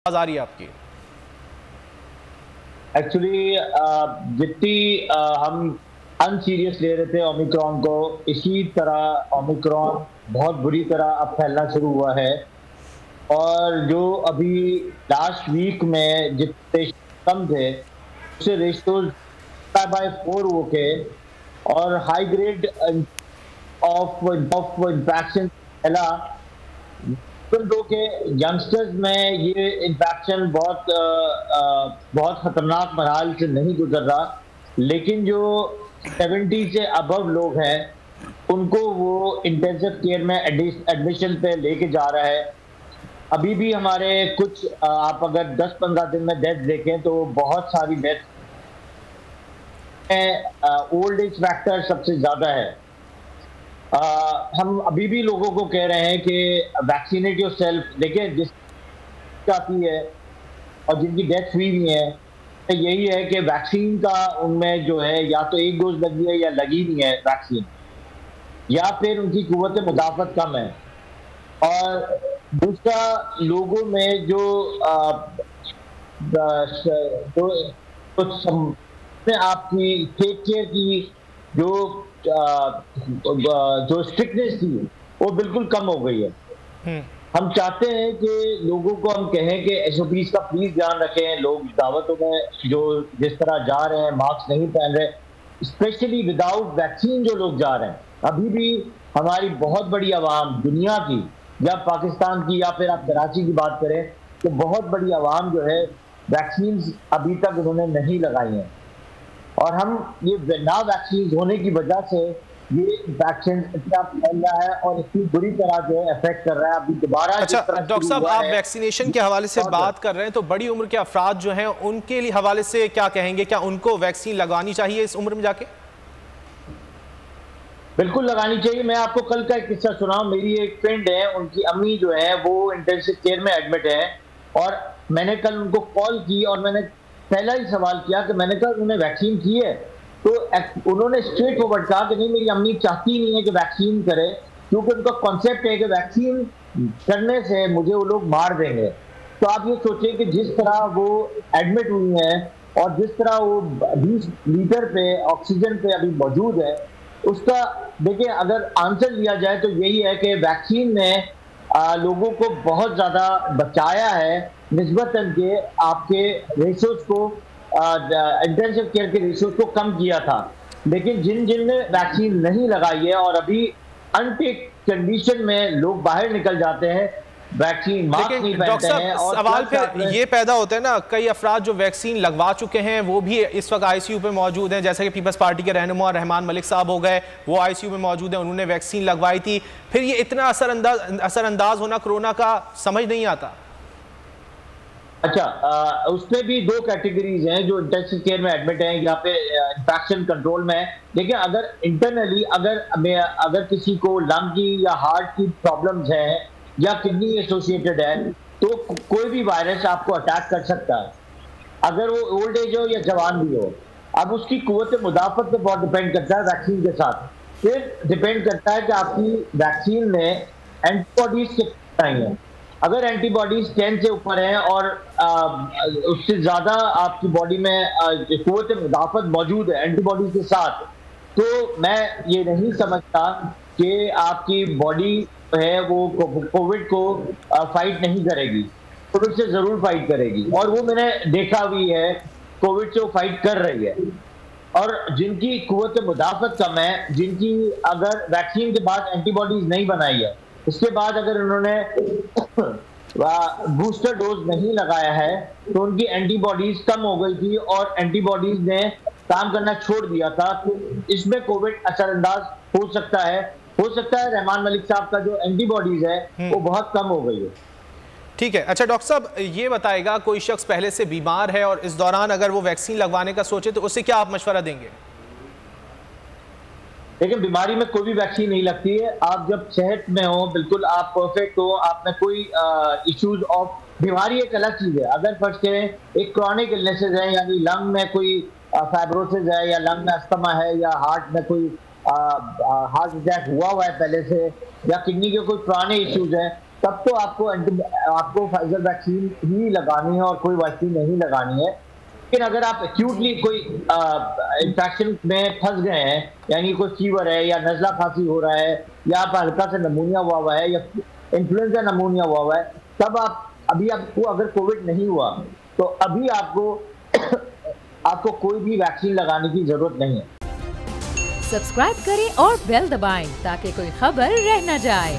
आ रही है आपकी? एक्चुअली जितनी हम अनसीरियस ले रहे थे ओमिक्रॉन को, इसी तरह ओमिक्रॉन बहुत बुरी तरह अब फैलना शुरू हुआ है। और जो अभी लास्ट वीक में जितने कम थे उससे रेशियोज बाय 4 हो के और हाई ग्रेड ऑफ इन्फेक्शन फैला। दो के यंगस्टर्स में ये इन्फेक्शन बहुत खतरनाक मरहल से नहीं गुजर रहा, लेकिन जो 70 से अबव लोग हैं उनको वो इंटेंसिव केयर में एडमिशन पे लेके जा रहा है। अभी भी हमारे कुछ आप अगर 10-15 दिन में डेथ देखें तो बहुत सारी डेथ ओल्ड एज फैक्टर सबसे ज्यादा है। हम अभी भी लोगों को कह रहे हैं कि वैक्सीनेट योरसेल्फ। देखिए, जिस आती है और जिनकी डेथ हुई भी है, तो यही है कि वैक्सीन का उनमें जो है या तो एक डोज लगी है या लगी नहीं है वैक्सीन, या फिर उनकी कुव्वत मुदाफत कम है। और दूसरा, लोगों में जो कुछ आपकी टेक केयर की जो स्ट्रिक्टनेस थी वो बिल्कुल कम हो गई है। हम चाहते हैं कि लोगों को हम कहें कि एसओपीज का प्लीज ध्यान रखें। लोग दावतों में जो जिस तरह जा रहे हैं, मास्क नहीं पहन रहे, स्पेशली विदाउट वैक्सीन जो लोग जा रहे हैं। अभी भी हमारी बहुत बड़ी आवाम दुनिया की, या पाकिस्तान की या फिर आप कराची की बात करें, तो बहुत बड़ी आवाम जो है वैक्सीन अभी तक उन्होंने नहीं लगाई हैं। और हम ये ना वैक्सीन होने की वजह से ये इन्फेक्शन इतना फैल रहा है और इतनी बुरी तरह जो है अफेक्ट कर रहा है। अभी दोबारा अच्छा डॉक्टर साहब, आप वैक्सीनेशन के हवाले से बात कर रहे हैं, तो बड़ी उम्र के अफराद जो हैं उनके लिए हवाले से क्या कहेंगे? क्या उनको वैक्सीन लगवानी चाहिए इस उम्र में जाके? बिल्कुल लगानी चाहिए। मैं आपको कल का एक किस्सा सुनाऊं। मेरी एक फ्रेंड है, उनकी अम्मी जो है वो इंटेंसिव केयर में एडमिट है, और मैंने कल उनको कॉल की और मैंने पहला ही सवाल किया कि मैंने कहा उन्होंने वैक्सीन की है? तो उन्होंने स्ट्रेट फॉरवर्ड कहा कि नहीं, मेरी अम्मी चाहती नहीं है कि वैक्सीन करे, क्योंकि उनका कॉन्सेप्ट है कि वैक्सीन करने से मुझे वो लोग मार देंगे। तो आप ये सोचिए कि जिस तरह वो एडमिट हुई हैं और जिस तरह वो 20 लीटर पे ऑक्सीजन पे अभी मौजूद है, उसका देखिए अगर आंसर लिया जाए तो यही है कि वैक्सीन ने लोगों को बहुत ज्यादा बचाया है निस्बतन के आपके रेशियोज को, इंटेंसिव केयर के रेशियोज को कम किया था। लेकिन जिन वैक्सीन नहीं लगाई है और अभी अनफिट कंडीशन में लोग बाहर निकल जाते हैं, वैक्सीन मास्क नहीं पहनते हैं। और सवाल फिर ये पैदा होता है ना, कई अफराद जो वैक्सीन लगवा चुके हैं वो भी इस वक्त आईसीयू पे मौजूद हैं, जैसे कि पीपल्स पार्टी के रहनुमा रहमान मलिक साहब हो गए, वो आईसीयू में मौजूद हैं, उन्होंने वैक्सीन लगवाई थी। फिर ये इतना असरअंदाज होना कोरोना का समझ नहीं आता। अच्छा, उसमें भी 2 कैटेगरीज हैं, जो इंटेंसिव केयर में एडमिट हैं या पे इन्फेक्शन कंट्रोल में है। देखिए, अगर इंटरनली अगर किसी को लंग की या हार्ट की प्रॉब्लम्स हैं या किडनी एसोसिएटेड है, तो कोई भी वायरस आपको अटैक कर सकता है, अगर वो ओल्ड एज हो या जवान भी हो। अब उसकी कुव्वत मुदाफत पे बहुत डिपेंड करता है वैक्सीन के साथ। फिर डिपेंड करता है कि आपकी वैक्सीन में एंटीबॉडीज कितनी आई हैं। अगर एंटीबॉडीज 10 से ऊपर हैं और उससे ज्यादा आपकी बॉडी में कुव्वत मुदाफत मौजूद है एंटीबॉडीज के साथ, तो मैं ये नहीं समझता कि आपकी बॉडी है वो कोविड को फाइट नहीं करेगी। कोविड से जरूर फाइट करेगी, और वो मैंने देखा भी है, कोविड से वो फाइट कर रही है। और जिनकी कुव्वत मुदाफत कम है, जिनकी अगर वैक्सीन के बाद एंटीबॉडीज नहीं बनाई है, उसके बाद अगर उन्होंने बूस्टर डोज नहीं लगाया है, तो उनकी एंटीबॉडीज कम हो गई थी और एंटीबॉडीज ने काम करना छोड़ दिया था। तो इसमें कोविड असरअंदाज हो सकता है। रहमान मलिक साहब का जो एंटीबॉडीज है वो बहुत कम हो गई है। ठीक है। अच्छा डॉक्टर साहब, ये बताएगा, कोई शख्स पहले से बीमार है और इस दौरान अगर वो वैक्सीन लगवाने का सोचे तो उससे क्या आप मशवरा देंगे? लेकिन बीमारी में कोई भी वैक्सीन नहीं लगती है। आप जब सेहत में हो, बिल्कुल आप परफेक्ट हो, आप में कोई इश्यूज ऑफ बीमारी एक अलग चीज है। अगर फर्ज करें एक क्रॉनिक इलनेसेस है, यानी लंग में कोई फाइब्रोसिस है या लंग में अस्थमा है या हार्ट में कोई हार्ट अटैक हुआ है पहले से, या किडनी के कोई पुराने इश्यूज हैं, तब तो आपको फाइजर वैक्सीन ही लगानी है और कोई वैक्सीन नहीं लगानी है। लेकिन अगर आप एक्यूटली कोई इंफेक्शन में फंस गए हैं, यानी कोई फीवर है या नज़ला खांसी हो रहा है या आप हल्का सा नमूनिया हुआ है या इन्फ्लुएंजा नमूनिया हुआ है, तब अभी आपको अगर कोविड नहीं हुआ तो अभी आपको कोई भी वैक्सीन लगाने की जरूरत नहीं है। सब्सक्राइब करें और बेल दबाएं ताकि कोई खबर रह न जाए।